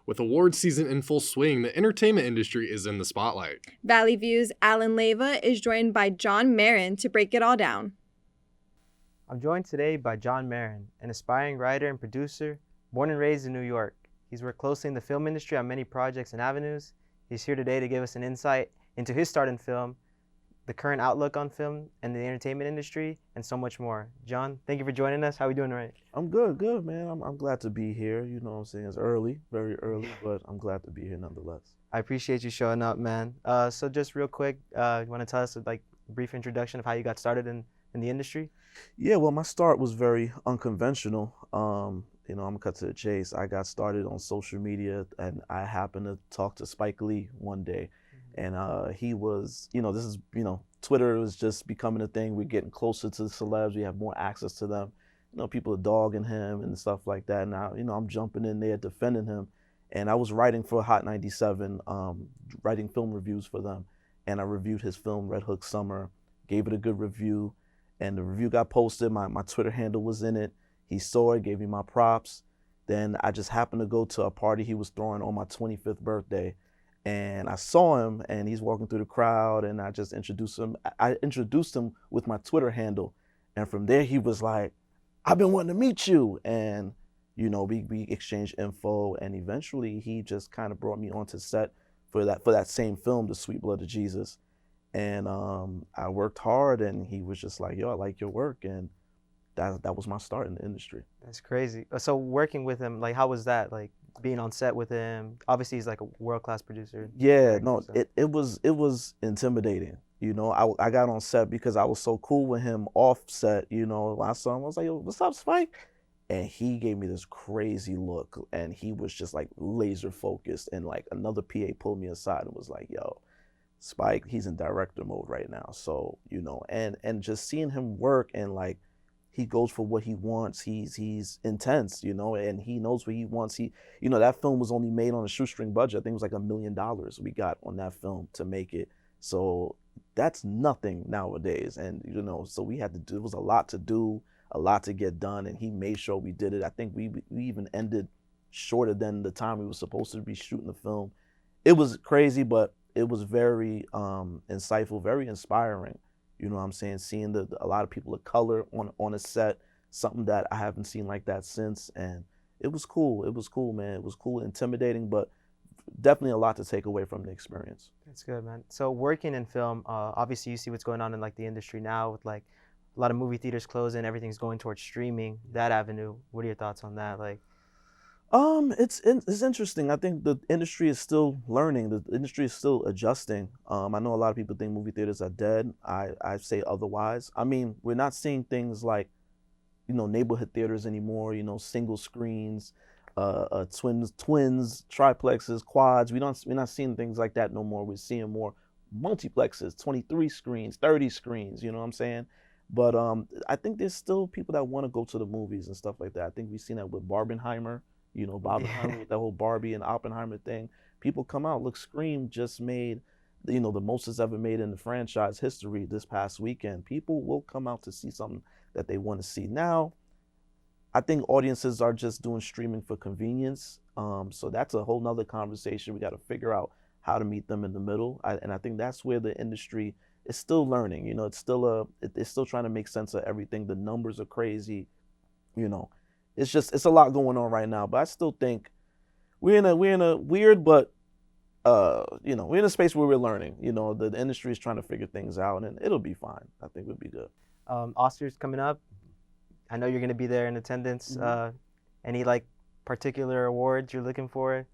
With awards season in full swing, the entertainment industry is in the spotlight. Valley View's Alan Leyva is joined by John Marin to break it all down. I'm joined today by John Marin, an aspiring writer and producer, born and raised in New York. He's worked closely in the film industry on many projects and avenues. He's here today to give us an insight into his start in film, the current outlook on film and the entertainment industry, and so much more. John, thank you for joining us. How are we doing tonight? I'm good, man. I'm glad to be here. You know what I'm saying? It's early, very early, but I'm glad to be here nonetheless. I appreciate you showing up, man. So just real quick, you want to tell us a brief introduction of how you got started in the industry? Yeah, well, my start was very unconventional. I'm gonna cut to the chase. I got started on social media, and I happened to talk to Spike Lee one day, and he was, this is, Twitter was just becoming a thing. We're getting closer to the celebs. We have more access to them. People are dogging him and stuff like that. Now, I'm jumping in there defending him, and I was writing for Hot 97, writing film reviews for them, and I reviewed his film Red Hook Summer, gave it a good review, and the review got posted. My Twitter handle was in it. He saw it, gave me my props. Then I just happened to go to a party he was throwing on my 25th birthday, and I saw him, and he's walking through the crowd, and I just introduced him. I introduced him with my Twitter handle, and from there he was like, "I've been wanting to meet you," and we exchanged info, and eventually he just kind of brought me onto set for that same film, The Sweet Blood of Jesus, and I worked hard, and he was just like, "Yo, I like your work," and that was my start in the industry. That's crazy. So working with him, how was that? Being on set with him? Obviously, he's like a world-class producer. Yeah, no, it was intimidating. I got on set because I was so cool with him off set. I saw him, I was like, "Yo, what's up, Spike?" And he gave me this crazy look, and he was just like laser focused. And like another PA pulled me aside and was like, "Yo, Spike, he's in director mode right now." So and just seeing him work, and like, he goes for what he wants. He's intense, and he knows what he wants. That film was only made on a shoestring budget. I think it was like $1 million we got on that film to make it. So that's nothing nowadays. And so we had to do. It was a lot to do, a lot to get done, and he made sure we did it. I think we even ended shorter than the time we were supposed to be shooting the film. It was crazy, but it was very insightful, very inspiring. You know what I'm saying? Seeing a lot of people of color on a set, something that I haven't seen like that since, and it was cool. It was cool, man. It was cool, intimidating, but definitely a lot to take away from the experience. That's good, man. So working in film, obviously you see what's going on in the industry now with a lot of movie theaters closing, everything's going towards streaming, that avenue. What are your thoughts on that? It's interesting. I think the industry is still learning. The industry is still adjusting. I know a lot of people think movie theaters are dead. I say otherwise. I mean, we're not seeing things like, neighborhood theaters anymore. Single screens, twins, triplexes, quads. We're not seeing things like that no more. We're seeing more multiplexes, 23 screens, 30 screens. You know what I'm saying? But I think there's still people that want to go to the movies and stuff like that. I think we've seen that with Barbenheimer. Barbenheimer with that whole Barbie and Oppenheimer thing. People come out. Look, Scream just made, the most it's ever made in the franchise history this past weekend. People will come out to see something that they want to see. Now, I think audiences are just doing streaming for convenience. So that's a whole nother conversation. We got to figure out how to meet them in the middle. And I think that's where the industry is still learning. It's still trying to make sense of everything. The numbers are crazy. It's a lot going on right now, but I still think we're in a weird, but we're in a space where we're learning. The industry is trying to figure things out, and it'll be fine. I think we'll be good. Oscars coming up. I know you're going to be there in attendance. Mm-hmm. Any particular awards you're looking for?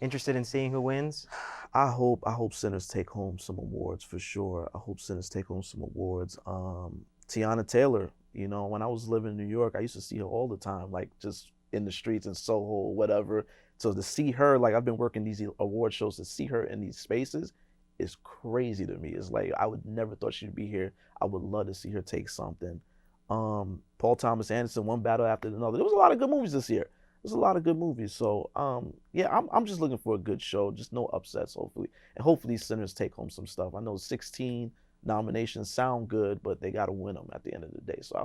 Interested in seeing who wins? I hope Sinners take home some awards for sure. I hope Sinners take home some awards. Tiana Taylor. When I was living in New York, I used to see her all the time, just in the streets in Soho or whatever. So to see her, I've been working these award shows, to see her in these spaces is crazy to me. It's I would never thought she'd be here. I would love to see her take something. Paul Thomas Anderson, One Battle After Another. There was a lot of good movies this year. There's a lot of good movies. So I'm just looking for a good show, just no upsets, hopefully. And hopefully Sinners take home some stuff. I know 16 nominations sound good, but they got to win them at the end of the day. So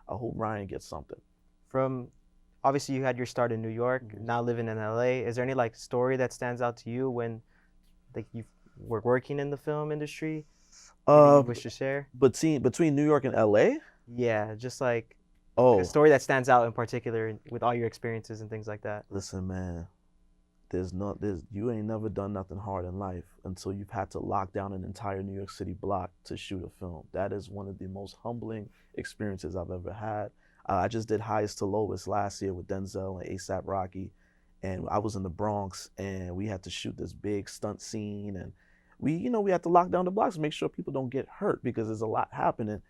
I hope Ryan gets something. From obviously you had your start in New York, now living in LA. Is there any like story that stands out to you when like you were working in the film industry? Maybe you Uh, wish to share? between New York and LA. Yeah, just like a Oh, story that stands out in particular with all your experiences and things like that. listen, man. There's you ain't never done nothing hard in life until you've had to lock down an entire New York City block to shoot a film. That is one of the most humbling experiences I've ever had. I just did Highest to Lowest last year with Denzel and ASAP Rocky, and I was in the Bronx, and we had to shoot this big stunt scene, and we had to lock down the blocks to make sure people don't get hurt because there's a lot happening.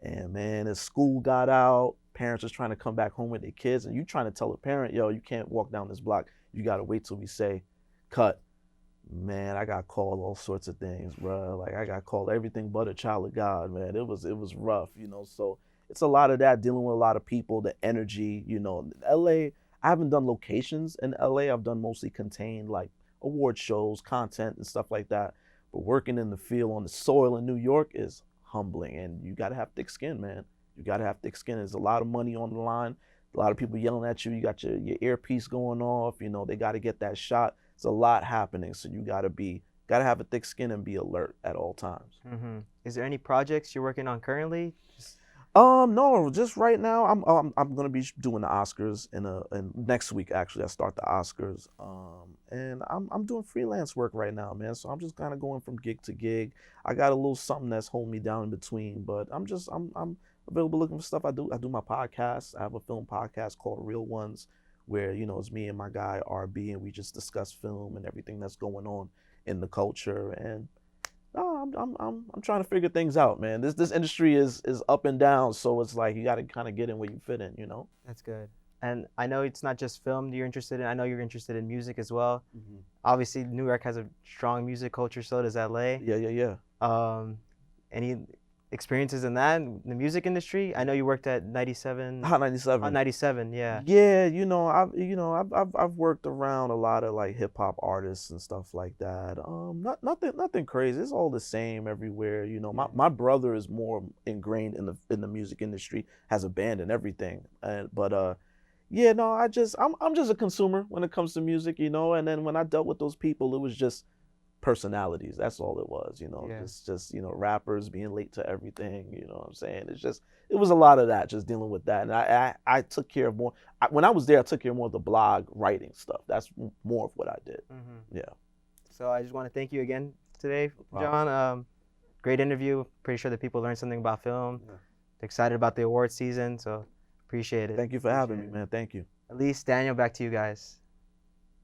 And man, as school got out, parents was trying to come back home with their kids, and you trying to tell a parent, yo, you can't walk down this block. You gotta wait till we say cut. Man, I got called all sorts of things, bro. Like I got called everything but a child of God, man. It was rough, So it's a lot of that, dealing with a lot of people, the energy, LA, I haven't done locations in LA. I've done mostly contained like award shows, content and stuff like that. But working in the field on the soil in New York is humbling, and you gotta have thick skin, man. You gotta have thick skin. There's a lot of money on the line. A lot of people yelling at you. You got your earpiece going off. They got to get that shot. It's a lot happening, so you got to have a thick skin and be alert at all times. Is there any projects you're working on currently? No, just right now. I'm gonna be doing the Oscars in next week. Actually, I start the Oscars. And I'm doing freelance work right now, man. So I'm just kind of going from gig to gig. I got a little something that's holding me down in between, but I'm available looking for stuff. I do my podcast. I have a film podcast called Real Ones, where it's me and my guy RB, and we just discuss film and everything that's going on in the culture. And I'm trying to figure things out, man. This industry is up and down, so it's like you got to kind of get in where you fit in, That's good. And I know it's not just film you're interested in. I know you're interested in music as well. Obviously, New York has a strong music culture. So does LA. Yeah. Any experiences in that, in the music industry? I know you worked at 97. Hot 97. Hot 97, yeah. Yeah, I've worked around a lot of like hip hop artists and stuff like that. Nothing crazy. It's all the same everywhere. My brother is more ingrained in the music industry, has a band and everything. Yeah, no, I'm just a consumer when it comes to music, And then when I dealt with those people, it was just personalities. That's all it was, Yeah. just rappers being late to everything. You know what I'm saying? It was a lot of that, just dealing with that. And I took care of more. When I was there, I took care of more of the blog writing stuff. That's more of what I did. Yeah. So I just want to thank you again today, Wow. John. Great interview. Pretty sure that people learned something about film. Yeah. Excited about the award season, so appreciate it. Thank you for having me, man. Thank you. Elise, Daniel, back to you guys.